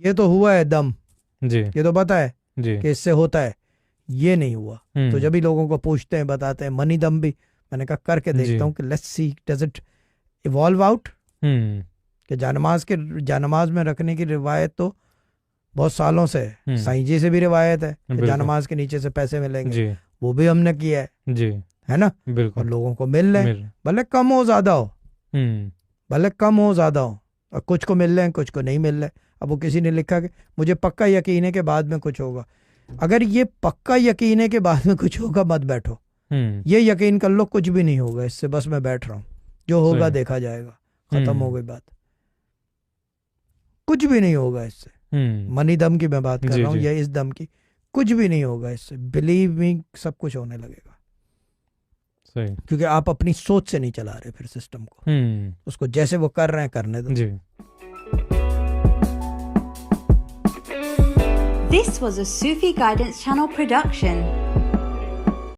ये तो हुआ है दम, जी ये तो पता है जी। कि इससे होता है, ये नहीं हुआ। तो जब भी लोगों को पूछते हैं बताते हैं, मनी दम भी मैंने कहा करके जी। देखता हूँ कि let's see does it evolve out. Hmm कि जानमाज में रखने की रिवायत तो बहुत सालों से है, हम्म। साईं जी से भी रिवायत है कि बिल्कुल। जानमाज के नीचे से पैसे मिलेंगे, जी वो भी हमने किया जी। है ना। और बिल्कुल। लोगों को मिल रहे हैं, मिल। भले कम हो ज्यादा हो, हम्म भले कम हो ज्यादा हो, और कुछ को मिल रहे हैं कुछ को नहीं मिल रहे। अब वो किसी ने लिखा कि मुझे पक्का यकीन है कि बाद में कुछ होगा। अगर ये पक्का यकीन है कि बाद में कुछ होगा, मत बैठो। हम्म। ये यकीन कर लो कुछ भी नहीं होगा इससे, बस मैं बैठ रहा हूँ, जो होगा सही। देखा जाएगा, खत्म हो हम्म गई बात। कुछ भी नहीं होगा इससे। हम्म। मनी दम की मैं बात कर जी रहा हूँ जी। या इस दम की, कुछ भी नहीं होगा इससे। बिलीव मी, सब कुछ होने लगेगा, सही। क्योंकि आप अपनी सोच से नहीं चला रहे फिर सिस्टम को। उसको जैसे वो कर रहे हैं करने दो। जी। This was a Sufi Guidance Channel production.